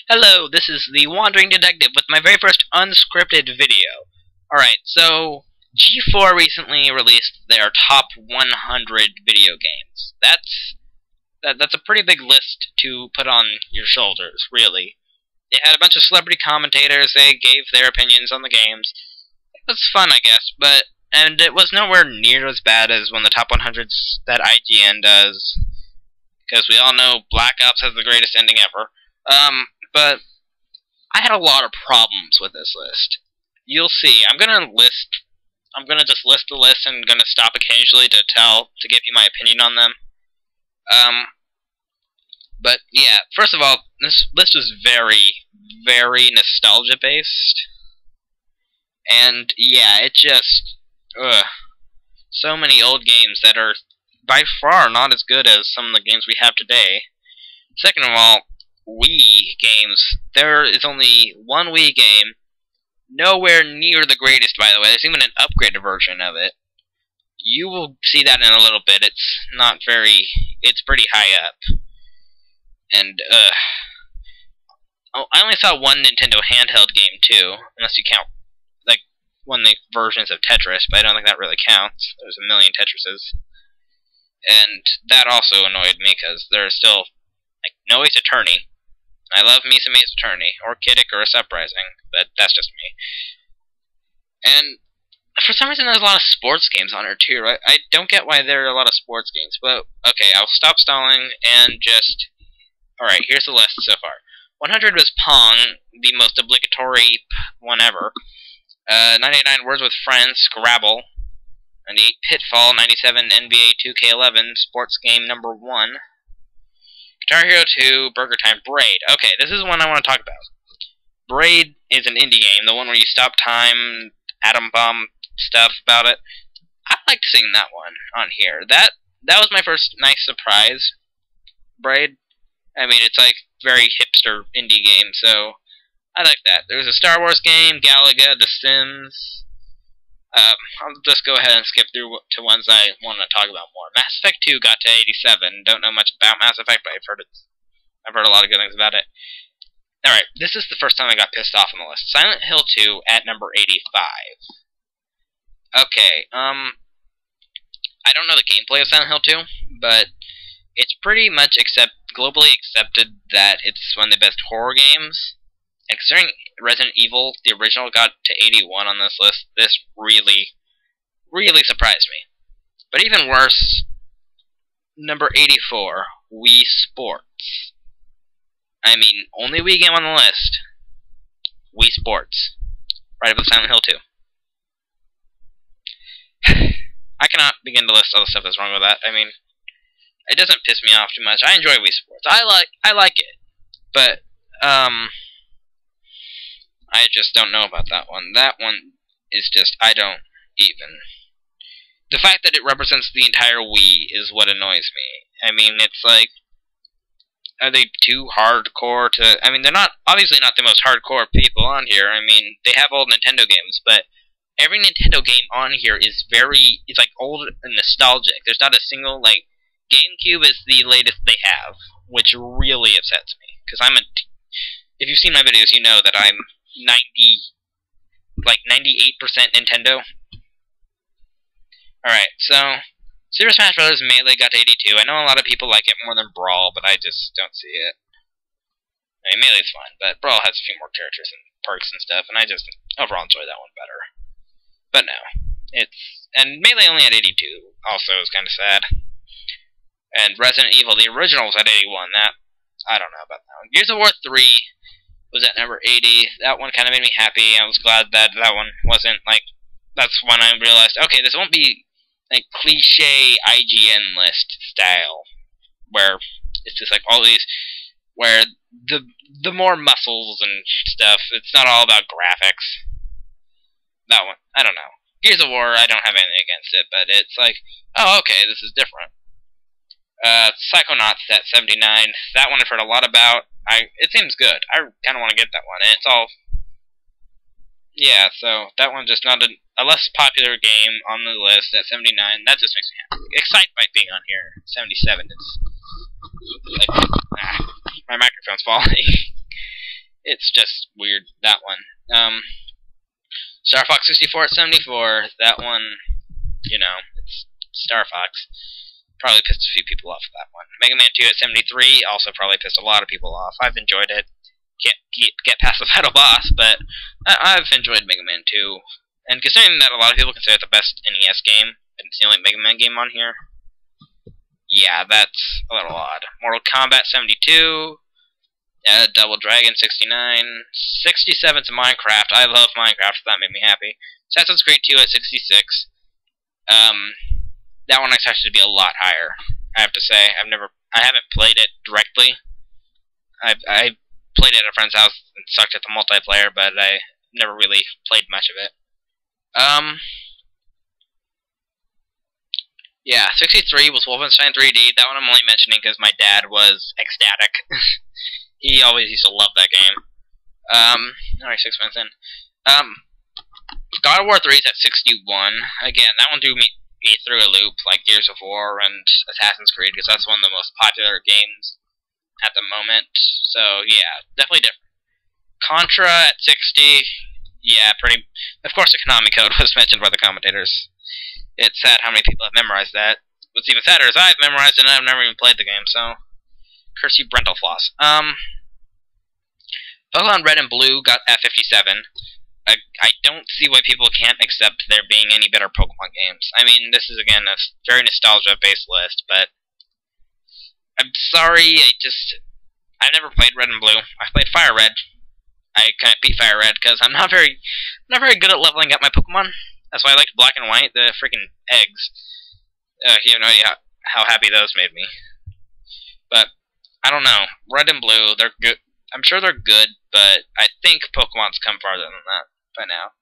Hello, this is the Wandering Detective with my very first unscripted video. Alright, so G4 recently released their top 100 video games. That's a pretty big list to put on your shoulders, really. They had a bunch of celebrity commentators, they gave their opinions on the games. It was fun, I guess, and it was nowhere near as bad as one of the top 100s that IGN does, because we all know Black Ops has the greatest ending ever. But I had a lot of problems with this list. You'll see. I'm gonna just list the list and gonna stop occasionally to give you my opinion on them. But yeah, first of all, this list was very, very nostalgia based. And yeah, it just, so many old games that are by far not as good as some of the games we have today. Second of all, Wii games. There is only one Wii game, nowhere near the greatest, by the way. There's even an upgraded version of it. You will see that in a little bit. It's pretty high up. And, I only saw one Nintendo handheld game, too, unless you count, like, one of the versions of Tetris, but I don't think that really counts. There's a million Tetrises. And that also annoyed me, because there's still, like, no Ace Attorney. I love me some Ace Attorney, or Kiddick, or Uprising, but that's just me. And for some reason there's a lot of sports games on here too, right? I don't get why there are a lot of sports games, but okay, I'll stop stalling and just... Alright, here's the list so far. 100 was Pong, the most obligatory one ever. 99 Words with Friends, Scrabble. 98 Pitfall, 97 NBA 2K11, sports game number 1. Guitar Hero 2, Burger Time, Braid. Okay, this is one I want to talk about. Braid is an indie game, the one where you stop time, atom bomb stuff about it. I liked seeing that one on here. That was my first nice surprise. Braid. I mean, it's like very hipster indie game, so I like that. There's a Star Wars game, Galaga, The Sims. I'll just go ahead and skip through to ones I want to talk about more. Mass Effect 2 got to 87. Don't know much about Mass Effect, but I've heard a lot of good things about it. Alright, this is the first time I got pissed off on the list. Silent Hill 2 at number 85. Okay, I don't know the gameplay of Silent Hill 2, but it's pretty much globally accepted that it's one of the best horror games. And considering Resident Evil, the original, got to 81 on this list, this really, really surprised me. But even worse, number 84, Wii Sports. I mean, only Wii game on the list. Wii Sports. Right up with Silent Hill 2. I cannot begin to list all the stuff that's wrong with that. I mean, it doesn't piss me off too much. I enjoy Wii Sports. I like it. But, I just don't know about that one. That one is just, I don't even... The fact that it represents the entire Wii is what annoys me. I mean, it's like, are they too hardcore to... I mean, they're obviously not the most hardcore people on here. I mean, they have old Nintendo games, but every Nintendo game on here is it's like old and nostalgic. There's not a single, like, GameCube is the latest they have, which really upsets me. Because if you've seen my videos, you know that I'm 98% Nintendo. Alright, so Super Smash Bros. Melee got to 82. I know a lot of people like it more than Brawl, but I just don't see it. I mean, Melee's fun, but Brawl has a few more characters and perks and stuff, and I just overall enjoy that one better. But no. And Melee only had 82, also is kind of sad. And Resident Evil, the original, was at 81. I don't know about that one. Gears of War 3 was at number 80. That one kind of made me happy. I was glad that one wasn't, like, that's when I realized, okay, this won't be, like, cliche IGN list style, where it's just, like, all these, where the more muscles and stuff, it's not all about graphics. That one, I don't know. Gears of War, I don't have anything against it, but it's like, oh, okay, this is different. Psychonauts at 79. That one I've heard a lot about. It seems good. I kind of want to get that one. And it's all... Yeah, so that one's just not a less popular game on the list at 79. That just makes me happy. Excitebike being on here, 77. It's... Like, my microphone's falling. It's just weird, that one. Star Fox 64 at 74, that one, you know, it's Star Fox. Probably pissed a few people off with that one. Mega Man 2 at 73, also probably pissed a lot of people off. I've enjoyed it. Can't get past the final boss, but I've enjoyed Mega Man 2. And considering that a lot of people consider it the best NES game, and it's the only Mega Man game on here, yeah, that's a little odd. Mortal Kombat 72, Double Dragon 69, 67's Minecraft. I love Minecraft, so that made me happy. Assassin's Creed 2 at 66. That one expected to be a lot higher, I have to say. I haven't played it directly. I played it at a friend's house and sucked at the multiplayer, but I never really played much of it. Yeah, 63 was Wolfenstein 3D. That one I'm only mentioning because my dad was ecstatic. He always used to love that game. Alright, 6 minutes in. God of War 3 is at 61. Again, that one threw me through a loop, like Gears of War and Assassin's Creed, because that's one of the most popular games at the moment. So, yeah, definitely different. Contra at 60. Yeah, pretty... Of course, the Konami code was mentioned by the commentators. It's sad how many people have memorized that. What's even sadder is I've memorized it and I've never even played the game, so... Curse you, Brental Floss. Pokemon Red and Blue got at 57. I don't see why people can't accept there being any better Pokemon games. I mean, this is, again, a very nostalgia-based list, but... I'm sorry, I've never played Red and Blue. I've played Fire Red. I couldn't beat Fire Red because I'm not very good at leveling up my Pokemon. That's why I liked Black and White, the freaking eggs. You have no idea how happy those made me. But, I don't know. Red and Blue, they're good. I'm sure they're good, but I think Pokemon's come farther than that by now.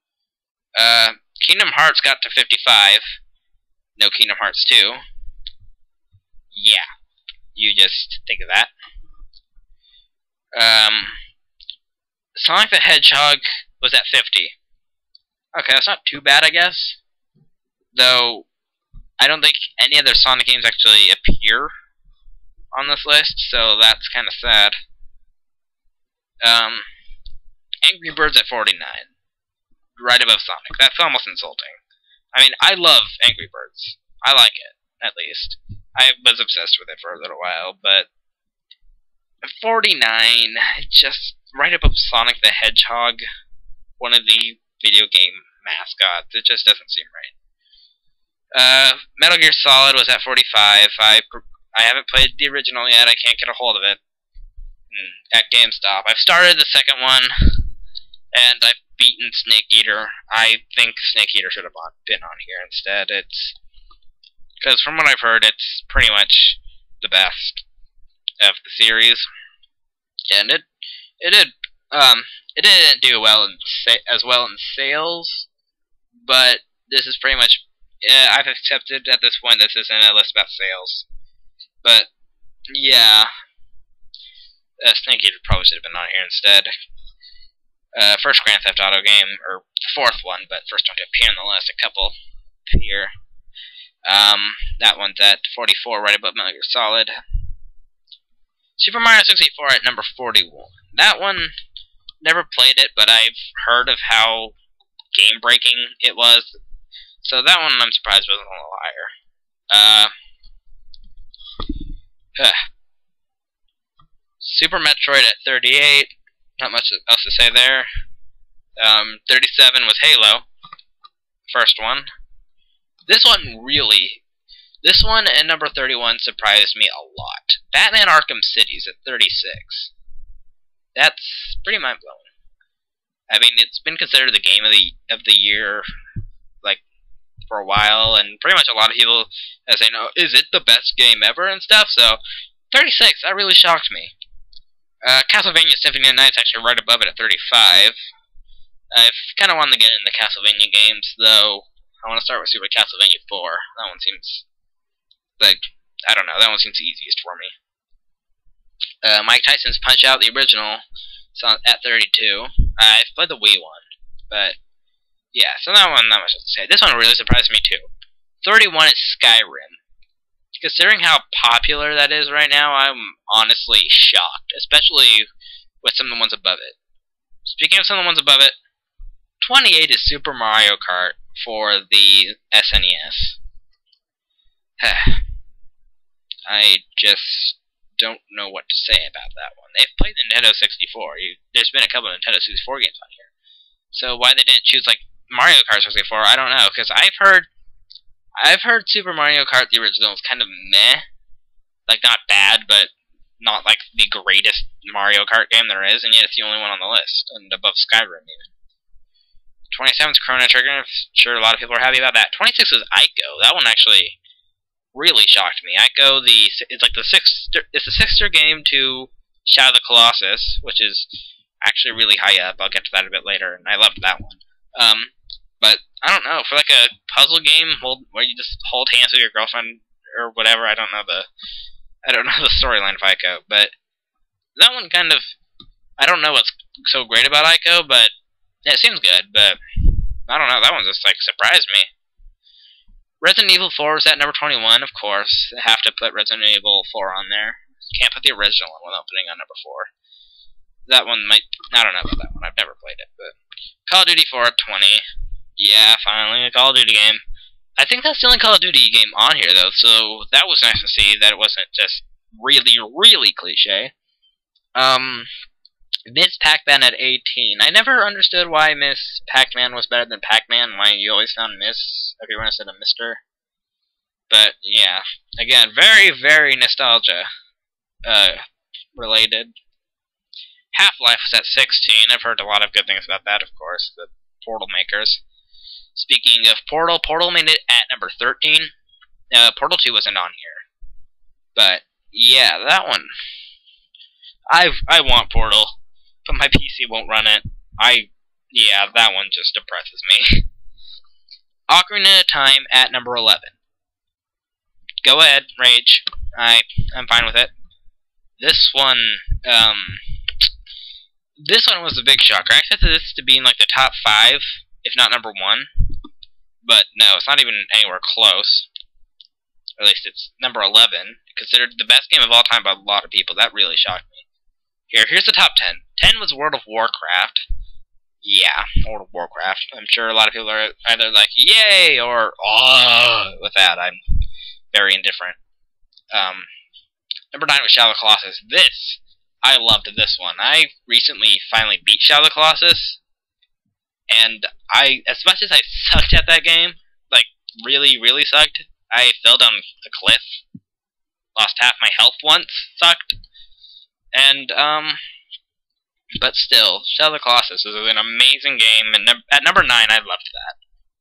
Kingdom Hearts got to 55. No Kingdom Hearts 2. Yeah. You just think of that. Sonic the Hedgehog was at 50. Okay, that's not too bad, I guess. Though, I don't think any other Sonic games actually appear on this list, so that's kind of sad. Angry Birds at 49. Right above Sonic. That's almost insulting. I mean, I love Angry Birds. I like it, at least. I was obsessed with it for a little while, but... 49, just right above Sonic the Hedgehog, one of the video game mascots. It just doesn't seem right. Metal Gear Solid was at 45. I haven't played the original yet. I can't get a hold of it at GameStop. I've started the second one, and I've beaten Snake Eater. I think Snake Eater should have been on here instead. Because from what I've heard, it's pretty much the best of the series, and it didn't do as well in sales, but this is pretty much I've accepted at this point this isn't a list about sales, but yeah, Snake Eater probably should have been on here instead. First Grand Theft Auto game, or fourth one, but first one to appear on the list. A couple here. That one's at 44, right above Metal Gear Solid. Super Mario 64 at number 41. That one, never played it, but I've heard of how game-breaking it was. So that one I'm surprised wasn't a little higher. Super Metroid at 38. Not much else to say there. 37 was Halo. First one. This one at number 31 surprised me a lot. Batman Arkham City's at 36. That's pretty mind-blowing. I mean, it's been considered the game of the year, like, for a while, and pretty much a lot of people say, "No, is it the best game ever?" and stuff. So, 36. That really shocked me. Castlevania Symphony of the Night's actually right above it at 35. I've kind of wanted to get into Castlevania games, though. I want to start with Super Castlevania 4. That one seems like, I don't know, that one seems the easiest for me. Mike Tyson's Punch-Out, the original, is at 32. I've played the Wii one, but yeah, so that one, not much to say. This one really surprised me too. 31 is Skyrim. Considering how popular that is right now, I'm honestly shocked, especially with some of the ones above it. Speaking of some of the ones above it, 28 is Super Mario Kart for the SNES. I just don't know what to say about that one. They've played Nintendo 64. There's been a couple of Nintendo 64 games on here. So why they didn't choose like Mario Kart 64, I don't know. Because I've heard Super Mario Kart the original is kind of meh, like not bad, but not like the greatest Mario Kart game there is, and yet it's the only one on the list, and above Skyrim even. 27's Chrono Trigger. I'm sure a lot of people are happy about that. 26 is Ico. That one actually really shocked me. Ico, it's like it's the sister game to Shadow of the Colossus, which is actually really high up. I'll get to that a bit later, and I loved that one. But I don't know, for like a puzzle game where you just hold hands with your girlfriend or whatever. I don't know the storyline of Ico, but that one kind of, I don't know what's so great about Ico, but yeah, it seems good. But I don't know, that one just like surprised me. Resident Evil 4 is at number 21, of course. I have to put Resident Evil 4 on there. Can't put the original one without putting on number 4. That one might, I don't know about that one. I've never played it, but Call of Duty 4 at 20. Yeah, finally a Call of Duty game. I think that's the only Call of Duty game on here, though, so that was nice to see that it wasn't just really, really cliche. Miss Pac-Man at 18. I never understood why Miss Pac-Man was better than Pac-Man, why you always found Miss everyone instead of Mr. But, yeah. Again, very, very nostalgia related. Half-Life was at 16. I've heard a lot of good things about that, of course. The Portal makers. Speaking of Portal, Portal made it at number 13. Portal 2 wasn't on here. But, yeah, that one. I want Portal, but my PC won't run it. Yeah, that one just depresses me. Ocarina of Time at number 11. Go ahead, rage. I'm fine with it. This one was a big shocker. I expected this to be in like the top 5, if not number 1. But no, it's not even anywhere close. Or at least it's number 11. Considered the best game of all time by a lot of people. That really shocked me. Here's the top 10. 10 was World of Warcraft. Yeah, World of Warcraft. I'm sure a lot of people are either like, yay, or, oh, with that. I'm very indifferent. Number 9 was Shadow of the Colossus. I loved this one. I recently finally beat Shadow of the Colossus, and as much as I sucked at that game, like, really, really sucked, I fell down a cliff, lost half my health once, sucked, and, but still, Shadow of the Colossus is an amazing game, and at number 9, I loved that.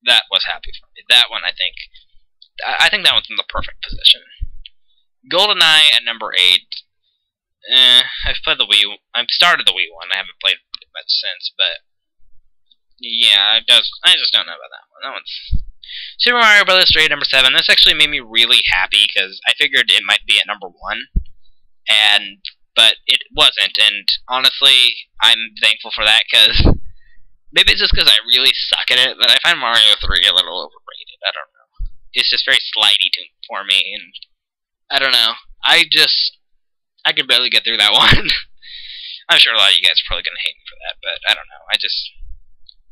That was happy for me. That one, I think that one's in the perfect position. GoldenEye at number 8. I've played the Wii. I've started the Wii one. I haven't played it much since, but yeah, I just don't know about that one. That one's Super Mario Bros. 3 at number 7. This actually made me really happy because I figured it might be at number 1, but it wasn't. And honestly, I'm thankful for that because maybe it's just because I really suck at it, but I find Mario 3 a little overrated. I don't know. It's just very slidey for me, and I don't know. I could barely get through that one. I'm sure a lot of you guys are probably going to hate me for that, but I don't know. I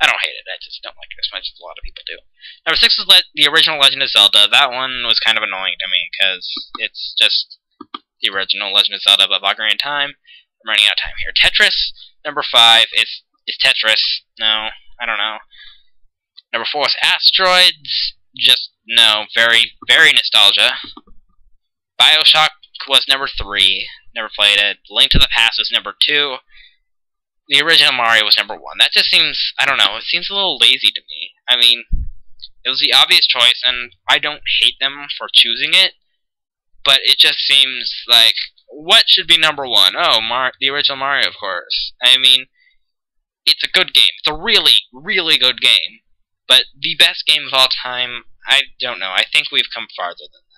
don't hate it. I just don't like it as much as a lot of people do. Number 6 was the original Legend of Zelda. That one was kind of annoying to me because it's just the original Legend of Zelda above Ocarina of Time. I'm running out of time here. Tetris, number 5, is Tetris. No, I don't know. Number 4 is Asteroids. Just, no, very, very nostalgia. Bioshock was number 3. Never played it. Link to the Past was number 2. The original Mario was number 1. That just seems, I don't know, it seems a little lazy to me. I mean, it was the obvious choice, and I don't hate them for choosing it, but it just seems like, what should be number 1? Oh, the original Mario, of course. I mean, it's a good game. It's a really, really good game. But the best game of all time, I don't know. I think we've come farther than that.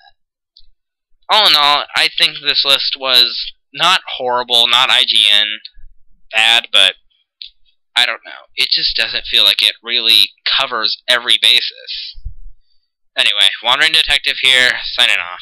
All in all, I think this list was not horrible, not IGN bad, but I don't know. It just doesn't feel like it really covers every basis. Anyway, Wandering Detective here, signing off.